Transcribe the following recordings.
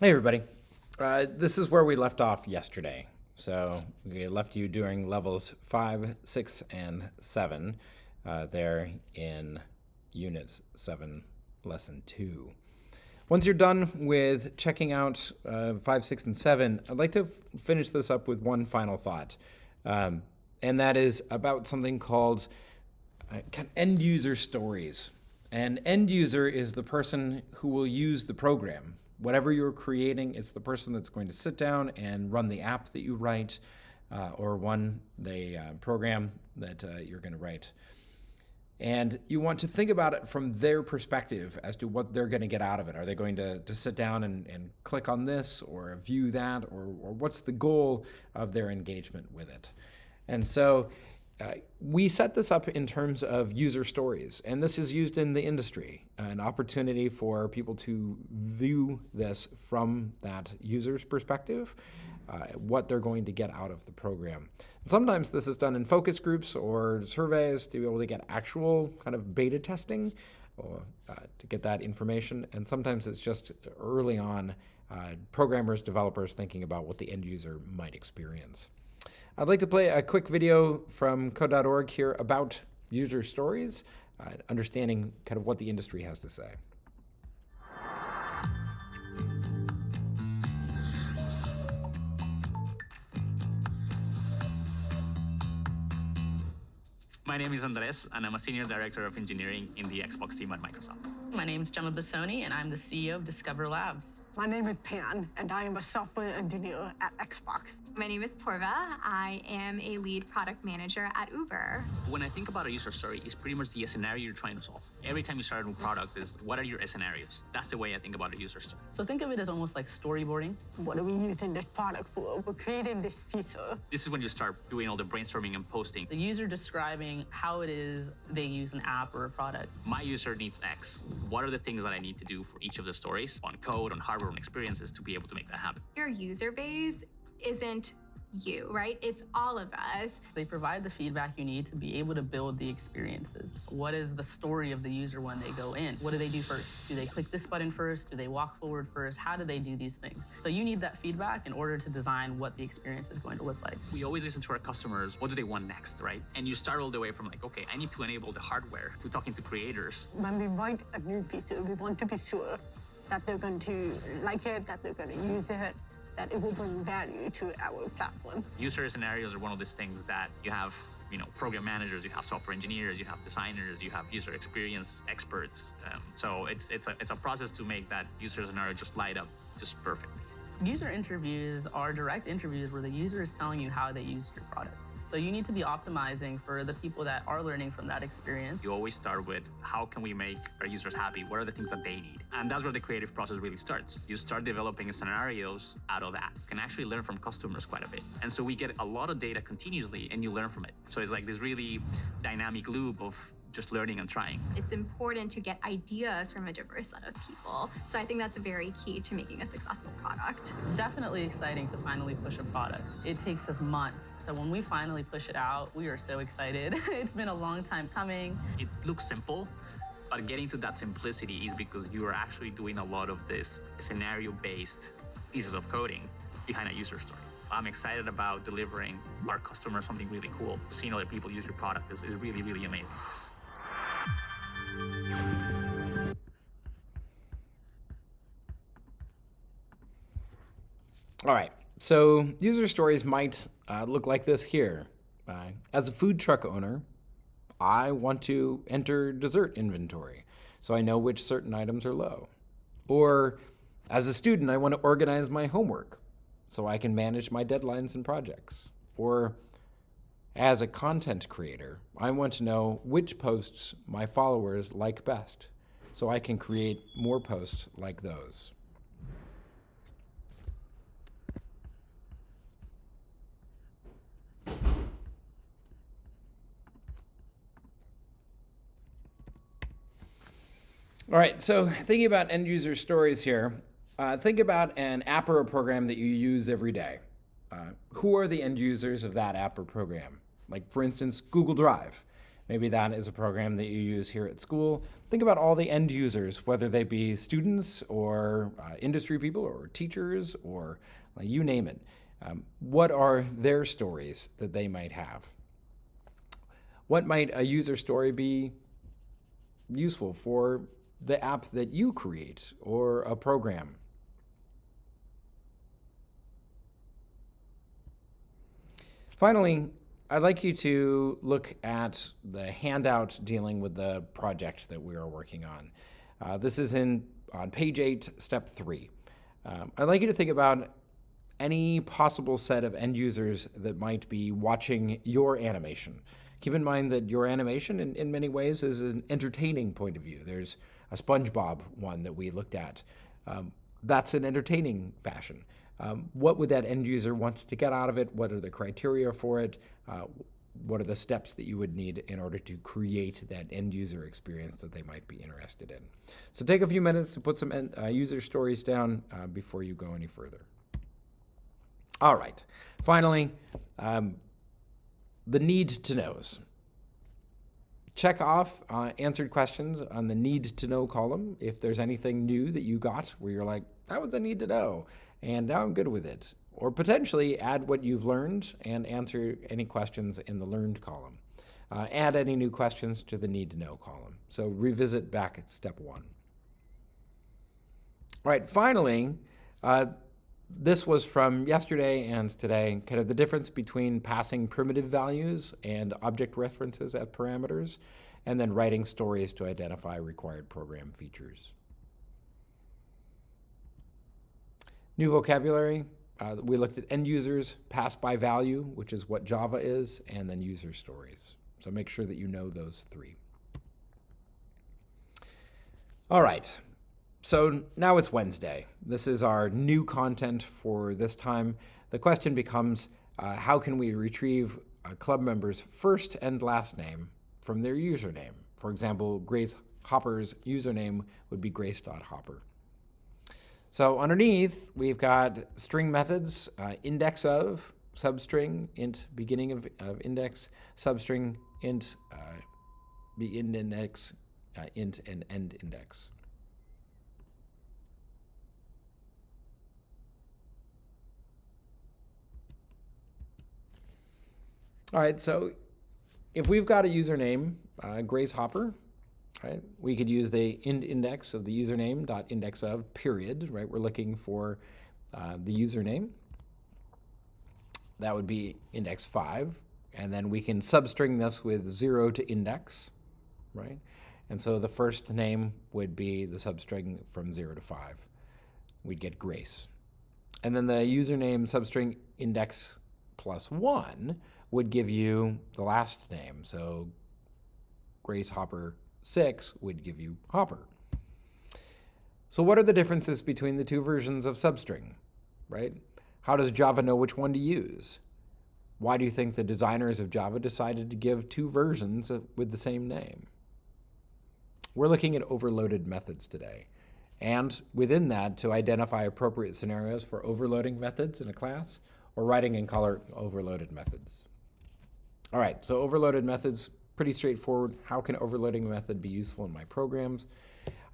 Hey, everybody. This is where we left off yesterday. So we left you doing levels 5, 6, and 7 there in Unit 7, Lesson 2. Once you're done with checking out 5, 6, and 7, I'd like to finish this up with one final thought. And that is about something called end user stories. An end user is the person who will use the program. Whatever you're creating, it's the person that's going to sit down and run the app that you write or run the program that you're going to write. And you want to think about it from their perspective as to what they're going to get out of it. Are they going to sit down and click on this or view that, or what's the goal of their engagement with it? And so we set this up in terms of user stories, and this is used in the industry, an opportunity for people to view this from that user's perspective, what they're going to get out of the program. And sometimes this is done in focus groups or surveys to be able to get actual kind of beta testing or to get that information, and sometimes it's just early on programmers, developers thinking about what the end user might experience. I'd like to play a quick video from code.org here about user stories, understanding kind of what the industry has to say. My name is Andres, and I'm a Senior Director of Engineering in the Xbox team at Microsoft. My name is Gemma Bassoni, and I'm the CEO of Discover Labs. My name is Pan, and I am a software engineer at Xbox. My name is Porva. I am a lead product manager at Uber. When I think about a user story, it's pretty much the scenario you're trying to solve. Every time you start a new product is, what are your scenarios? That's the way I think about a user story. So think of it as almost like storyboarding. What are we using this product for? We're creating this feature. This is when you start doing all the brainstorming and posting. The user describing how it is they use an app or a product. My user needs X. What are the things that I need to do for each of the stories on code, on hardware, on experiences to be able to make that happen? Your user base isn't you, right? It's all of us. They provide the feedback you need to be able to build the experiences. What is the story of the user when they go in? What do they do first? Do they click this button first? Do they walk forward first? How do they do these things? So you need that feedback in order to design what the experience is going to look like. We always listen to our customers. What do they want next, right? And you start all the way from like, okay, I need to enable the hardware, to talking to creators. When we write a new feature, we want to be sure that they're going to like it, that they're going to use it, that it will bring value to our platform. User scenarios are one of these things that you have, program managers, you have software engineers, you have designers, you have user experience experts. So it's a process to make that user scenario just light up just perfectly. User interviews are direct interviews where the user is telling you how they use your product. So you need to be optimizing for the people that are learning from that experience. You always start with, how can we make our users happy? What are the things that they need? And that's where the creative process really starts. You start developing scenarios out of that. You can actually learn from customers quite a bit. And so we get a lot of data continuously and you learn from it. So it's like this really dynamic loop of just learning and trying. It's important to get ideas from a diverse set of people. So I think that's very key to making a successful product. It's definitely exciting to finally push a product. It takes us months. So when we finally push it out, we are so excited. It's been a long time coming. It looks simple, but getting to that simplicity is because you are actually doing a lot of this scenario-based pieces of coding behind a user story. I'm excited about delivering our customers something really cool. Seeing other people use your product is really, really amazing. All right, so user stories might look like this here. As a food truck owner, I want to enter dessert inventory so I know which certain items are low. Or as a student, I want to organize my homework so I can manage my deadlines and projects. Or as a content creator, I want to know which posts my followers like best so I can create more posts like those. All right, so thinking about end user stories here, think about an app or a program that you use every day. Who are the end users of that app or program? Like, for instance, Google Drive. Maybe that is a program that you use here at school. Think about all the end users, whether they be students or industry people or teachers or you name it. What are their stories that they might have? What might a user story be useful for the app that you create or a program? Finally, I'd like you to look at the handout dealing with the project that we are working on. This is on page 8, step 3. I'd like you to think about any possible set of end users that might be watching your animation. Keep in mind that your animation, in many ways, is an entertaining point of view. There's a SpongeBob one that we looked at. That's an entertaining fashion. What would that end user want to get out of it? What are the criteria for it? What are the steps that you would need in order to create that end user experience that they might be interested in? So take a few minutes to put some user stories down before you go any further. All right. Finally, the need to knows. Check off answered questions on the need to know column if there's anything new that you got where you're like, that was a need to know, and now I'm good with it. Or potentially add what you've learned and answer any questions in the learned column. Add any new questions to the need to know column. So revisit back at step 1. All right, finally, this was from yesterday and today, kind of the difference between passing primitive values and object references as parameters, and then writing stories to identify required program features. New vocabulary, we looked at end users, pass by value, which is what Java is, and then user stories. So make sure that you know those 3. All right. So now it's Wednesday. This is our new content for this time. The question becomes, how can we retrieve a club member's first and last name from their username? For example, Grace Hopper's username would be grace.hopper. So underneath, we've got string methods, index of, substring, int, beginning of index, substring, int, begin index, int, and end index. All right, so if we've got a username, Grace Hopper, right, we could use the int index of the username dot index of period, right? We're looking for the username. That would be index 5, and then we can substring this with 0 to index, right? And so the first name would be the substring from 0 to 5. We'd get Grace. And then the username substring index plus 1 would give you the last name. So Grace Hopper 6 would give you Hopper. So what are the differences between the 2 versions of substring, right? How does Java know which one to use? Why do you think the designers of Java decided to give 2 versions with the same name? We're looking at overloaded methods today. And within that, to identify appropriate scenarios for overloading methods in a class or writing in color overloaded methods. All right, so overloaded methods, pretty straightforward. How can overloading a method be useful in my programs?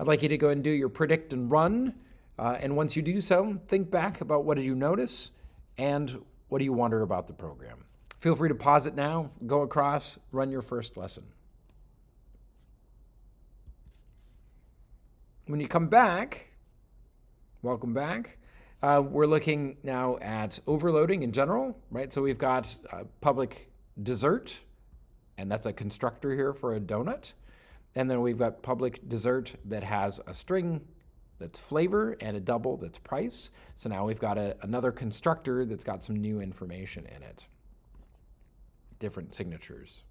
I'd like you to go and do your predict and run. And once you do so, think back about what did you notice and what do you wonder about the program. Feel free to pause it now, go across, run your first lesson. When you come back, welcome back. We're looking now at overloading in general, right? So we've got public dessert, and that's a constructor here for a donut. And then we've got public dessert that has a string that's flavor and a double that's price. So now we've got another constructor that's got some new information in it. Different signatures.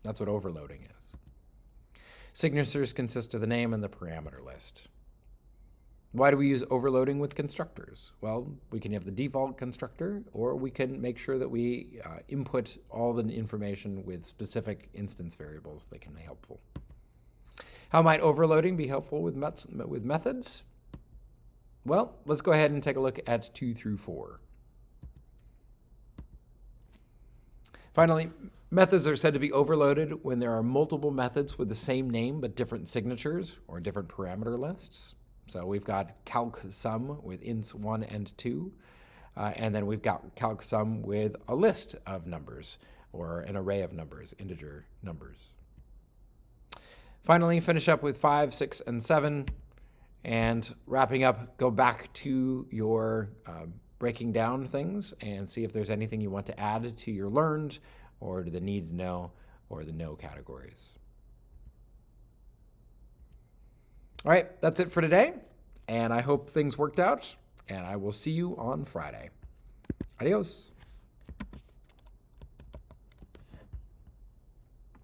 That's what overloading is. Signatures consist of the name and the parameter list. Why do we use overloading with constructors? Well, we can have the default constructor, or we can make sure that we input all the information with specific instance variables that can be helpful. How might overloading be helpful with methods? Well, let's go ahead and take a look at 2 through 4. Finally, Methods are said to be overloaded when there are multiple methods with the same name but different signatures or different parameter lists. So we've got calc sum with ints 1 and 2, and then we've got calc sum with a list of numbers or an array of numbers, integer numbers. Finally, finish up with 5, 6, and 7, and wrapping up, go back to your breaking down things and see if there's anything you want to add to your learned or to the need to know or the know categories. All right, that's it for today, and I hope things worked out, and I will see you on Friday. Adios.